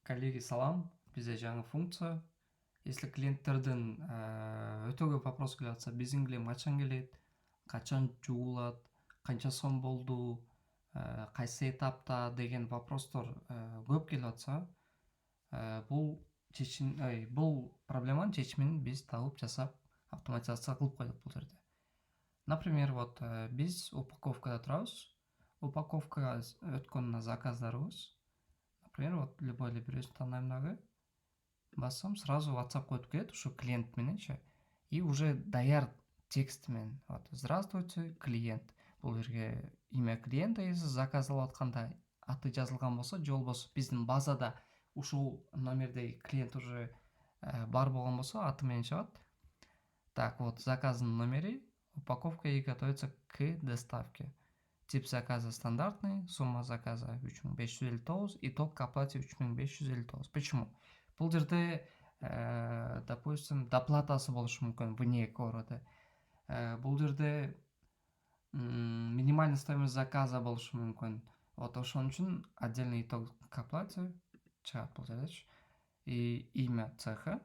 Коллеги, салам. Бізде жаңа функция. Если клиенттерден өтө көп вопрос келіп жатса, бизнглем качан келет, качан жуулат, канча сом болду, кайсы этапта деген вопростор көп келіп жатса, бул проблеманын чечимин биз табып жасап автоматизация кылып койдук бул жерде. Например, вот биз упаковкада турабыз. Упаковкага өткөн заказдарыбыз. Например, вот любой эле бирөөсүн тандайм дагы. Бассам, сразу WhatsApp өтүп келет, ушу клиент мененчи. И уже даяр текст менен. Вот, здравствуйте, клиент. Бул жерге имя клиента esi заказ алып атканда аты жазылган болсо, же болбосо биздин базада ушул номердеги клиент уже бар болгон болсо, аты менен чыгат. Так, вот заказдын номери. Упаковка и готовится к доставке. Тип заказа стандартный, сумма заказа 3559, итог к оплате 3559. Почему? Бул жерде, допустим, доплатасы болушу мүмкүн вне города. Бул жерде минимальная стоимость заказа болушу мүмкүн. Вот ошон үчүн отдельный итог к оплате чыгат бул жердечи. И имя цеха.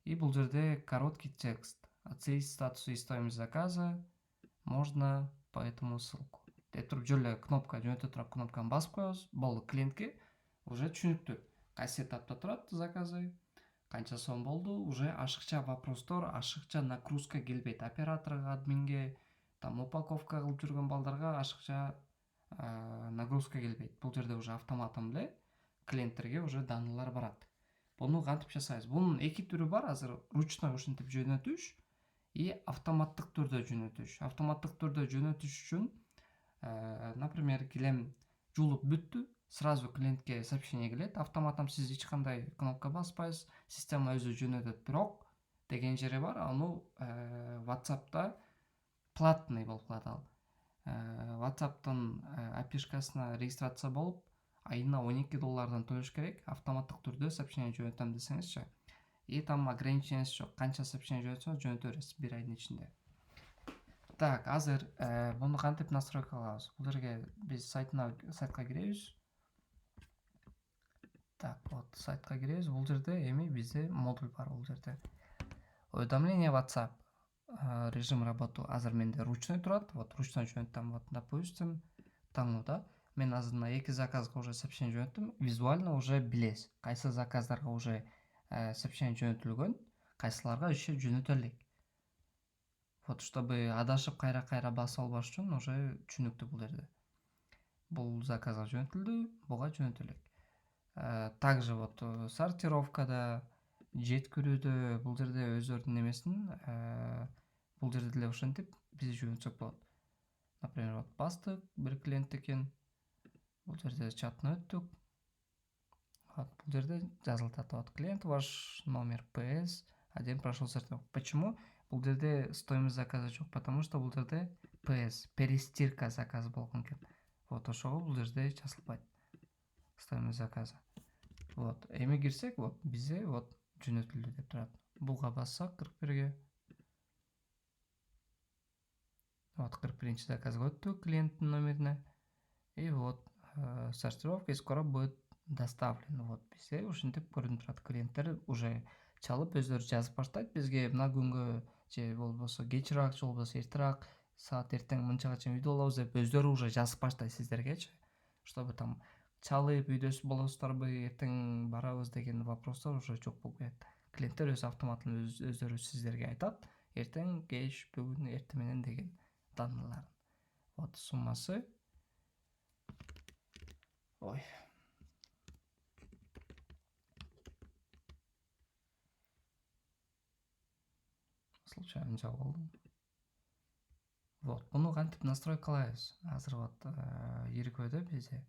И бул жерде короткий текст. Оценить статус и стоимость заказа можно по этому ссылку. Деп туруп жөн эле кнопка жөнөтө туруп кнопканы басып коебуз. Болду, клиентке уже түшүнүктүү. Кайсы этапта турат заказы, канча сом болду, уже ашыкча вопростор, ашыкча нагрузка келбейт. Операторго, админге, там упаковка кылып жүргөн балдарга ашыкча нагрузка келбейт. Бул жерде уже автоматом эле клиенттерге уже данныйлар барат. Буну кантип жасайбыз? Бунун эки түрү бар. Азыр ручной ушинтип жөнөтүш и автоматтык түрдө жөнөтүш. Автоматтык түрдө жөнөтүш үчүн, например, килем жуулуп бүттү, сразу клиентке сообщение келет. Автоматом сиз эч кандай кнопка баспайсыз, система өзү жөнөтөт. Бирок деген жери бар. Аны WhatsApp'та платный болуп калат ал. WhatsApp'тын API-шкасына регистрация болуп, айына $12 төлөш керек. Автоматтык түрдө сообщение жөнөтөм десеңизчи. И там ограничениясы жок. Канча сообщение жөнөтсөңүз жөнөтө бересиз бир айдын ичинде. Так, азыр буну кантип настройка кылабыз? Бул жерге биз сайтка киребиз. Так, вот сайтка киребиз. Бул жерде эми бизде модуль бар бул жерде. Уведомление WhatsApp. Режим работы азыр менде ручной турат. Вот ручной жөнөттүм. Вот, допустим, таңоодо мен азыр мына эки заказга уже сообщение жөнөттүм. Визуально уже билесиз. Кайсы заказдарга уже сообщение жөнөтүлгөн, кайсыларга еще жөнөтө элек. Вот, чтобы адашып кайра басып албаш үчүн уже түшүнүктүү бул жерде. Бул заказга жөнөтүлдү, буга жөнөтө элек. Также вот сортировкада, жеткирүүдө бул жерде өздөрүнүн эмесин, бул жерде деле ошентип биз жөнөтсөк болот. Например, вот бастык, бир клиент экен. Бул жерде чатына өттүк. Вот, бул жерде жазылып атат. Вот, клиент ваш номер PS 1 прошел сортировку. Почему? Бул жерде стоимость заказа жок, потому что бул жерде PS, перестирка заказы болгон экен. Вот, ошого бул жерде жазылбайт стоимость заказа. Вот, эми кирсек, вот бизде вот жөнөтүлдү деп турат. Буга бассак 41-ге. Вот 41-чи заказга өттүк клиенттин номерине. И вот сортировка скоро будет доставлен. Вот бизде ушинтип көрүнүп турат. Клиенттер уже чалып өздөрү жазып баштайт бизге мына күнгө же болбосо кечирээк же болбосо эртерээк саат эртең мынчага чейин үйдө болобуз деп өздөрү уже жазып баштайт сиздергечи. Чтобы там чалып үйдө болосуздарбы, эртең барабыз деген вопростор уже жок болуп кетет. Клиенттер өз автоматын өздөрү сиздерге айтат. Эртең, кеч, бүгүн, эртең менен деген данныйларын. Вот суммасы. Ой. Случайно жабып алдым. Вот, буну кантип настройкалайбыз? Азыр вот иркөөдө бизде.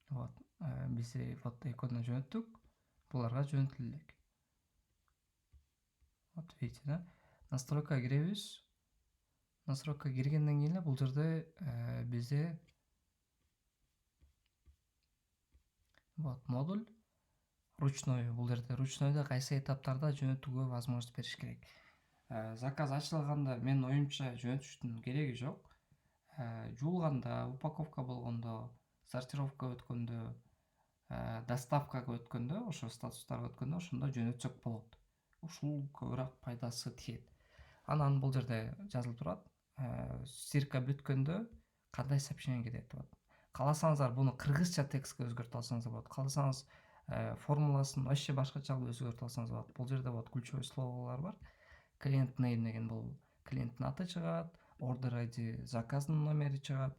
Вот, бизде вот экөөнө жөнөттүк. Буларга жөнөтүлө элек. Вот видите, да? Настройка киребиз. Настройка киргенден кийин эле бул жерде бизде вот модуль ручной. Бул жерде ручнойдо кайсы этаптарда жөнөтүүгө возможность бериш керек. Заказ ачылганда менин оюмча жөнөтүштүн кереги жок. Жуулганда, упаковка болгондо, сортировка өткөндө, доставкага өткөндө, ошо статустарга өткөндө ошондо жөнөтсөк болот. Ушул көбүрөөк пайдасы тиет. Анан бул жерде жазылып турат. Стирка бүткөндө кандай сообщение кетет деп. Кааласаңыздар буну кыргызча текстке өзгөртүп алсаңыз болот. Кааласаңыз формуласын вообще башкача кылып өзгөртүп алсаңыз болот. Бул жерде ключевой словолор бар. Клиент name деген бул клиенттин аты чыгат, order ID заказдын номери чыгат,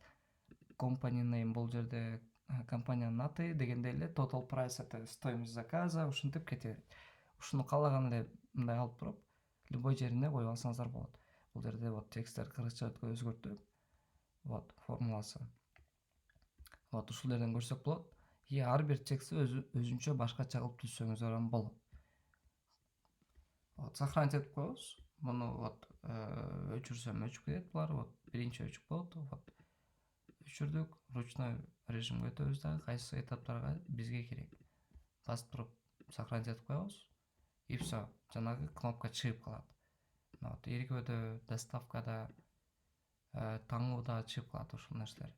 company name бул жерде компаниянын аты дегендей эле, total price это стоимость заказа, ушинтип кете. Ушуну каалаган эле мындай алып туруп, любой жерине коюп алсаңыздар болот. Бул жерде вот тексттер кыргызча өзгөртүп, вот формуласы. Вот ушул жерден көрсөк болот. Ар бир текстти өзүнчө башкача кылып түзсөңүздөр ham болот. Вот сохранить этип коебуз. Муну вот өчүрсөм өчүп кетет булар. Вот биринчи өчүп болот. Вот өчүрдүк. Ручной режимге өтөбүз дагы кайсы этаптарга бизге керек. Басып туруп сохранить этип коебуз. И все. Жанагы кнопка чыгып калат. Вот эргөөдө, доставкада, таңууда чыгып калат ушул нерселер.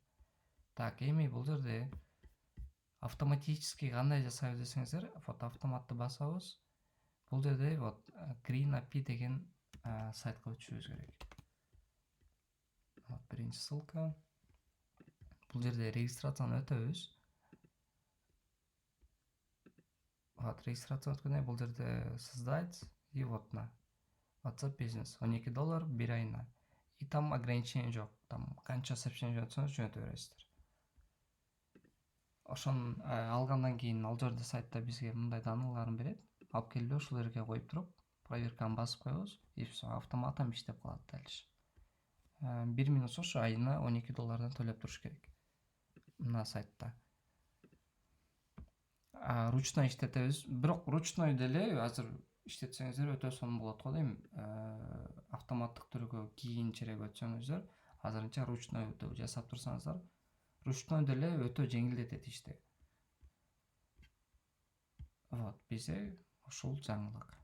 Так, эми бул жерде автоматически кандай жасайбыз десеңиздер, вот автоматты басабыз. Бул жерде вот Green API деген сайтка өтүшүбүз керек. Вот биринчи ссылка. Бул жерде регистрацияны өтөбүз. Вот регистрация өткөндөн бул жерде создать и вот на WhatsApp бизнес $12 1 айына. И там ограничение жок. Там канча сообщение жөнөтсөңүз жөнөтө бересиздер. Ошон алгандан кийин ал жерде сайтта бизге мындай данныйларын берет. Алып келип ушул жерге коюп туруп, проверканы басып коебуз. И все, автоматом иштеп калат дальше. 1 минус ошо айына $12 төлөп туруш керек. Мына сайтта. Ручной иштетебиз. Бирок ручной деле азыр иштетсеңиздер өтө сонун болот го дейм. Автоматтык түргө кийинчерээк өтсөңүздөр, азырынча ручной жасап турсаңыздар, ручной деле өтө жеңилдетет ишти. Вот, бизе ушул жаңылык.